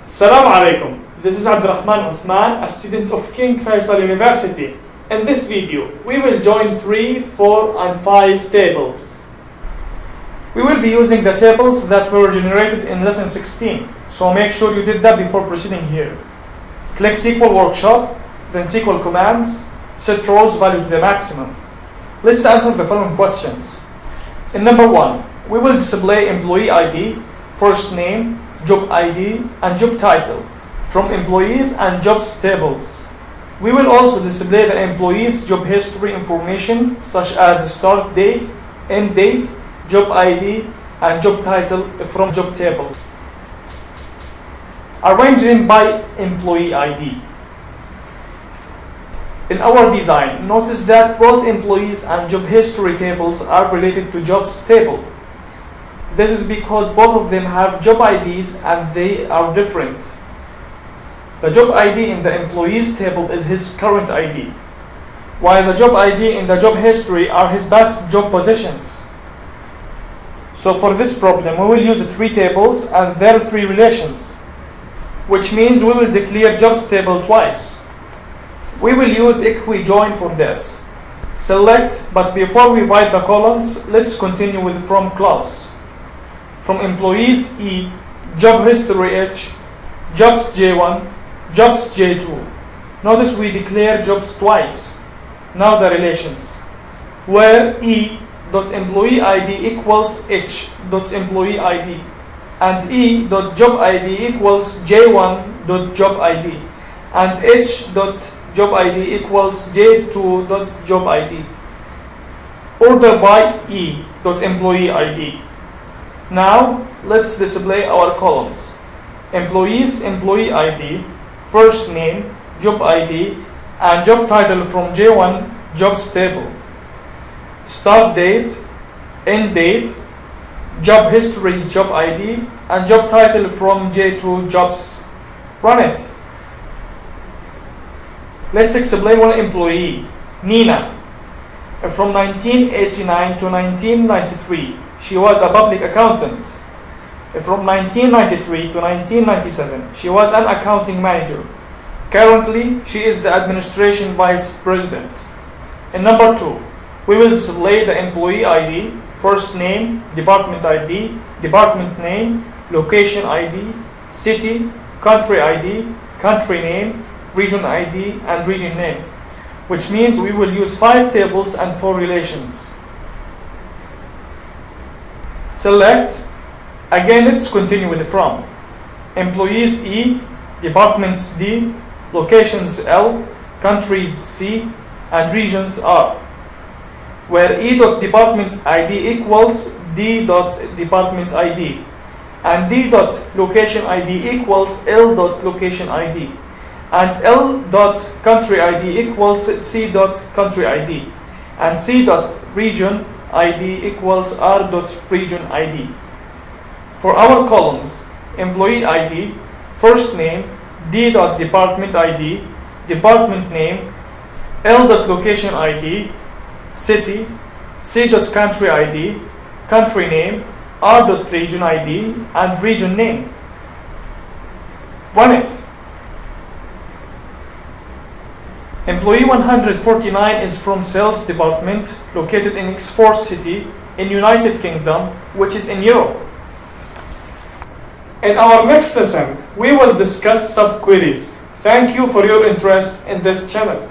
Assalamu alaikum. This is Abdulrhman Uthman, a student of King Faisal University. In this video, we will join 3, 4, and 5 tables. We will be using the tables that were generated in lesson 16, so make sure you did that before proceeding here. Click SQL Workshop, then SQL Commands, set rows value to the maximum. Let's answer the following questions. In number 1, we will display employee ID, first name, job ID, and job title from employees and jobs tables. We will also display the employee's job history information such as start date, end date, job ID, and job title from job table. Arrange them by employee ID. In our design, notice that both employees and job history tables are related to jobs table. This is because both of them have job IDs and they are different. The job ID in the employees table is his current ID, while the job ID in the job history are his past job positions. So for this problem, we will use 3 tables and their 3 relations, which means we will declare jobs table twice. We will use equi-join for this. Select, but before we write the columns, let's continue with from clause. From employees E, job history H, jobs J1, jobs J2. Notice we declare jobs twice. Now the relations, where E.employee ID equals H.employee ID and E.job ID equals J1.job ID and H.job ID equals J2.job ID. Order by E.employee ID. Now let's display our columns. Employees employee ID, first name, job ID, and job title from J1 jobs table. Start date, end date, job history's job ID, and job title from J2 jobs. Run it. Let's explain one employee, Nina. From 1989 to 1993, she was a public accountant. From 1993 to 1997, she was an accounting manager. Currently, she is the administration vice president. In number 2, we will display the employee ID, first name, department ID, department name, location ID, city, country ID, country name, region ID, and region name, which means we will use 5 tables and 4 relations. Select. Again, let's continue with the from. Employees E, departments D, locations L, countries C, and regions R, where E.department ID equals D.department ID and D.location ID equals L.location ID and L.country ID equals C.country ID and C.region ID equals R.region ID. For our columns, employee ID, first name, D.department ID, department name, L.location ID, city, C.country ID, country name, R.region ID, and region name. Run it. Employee 149 is from sales department located in Oxford City in United Kingdom, which is in Europe. In our next lesson, we will discuss subqueries. Thank you for your interest in this channel.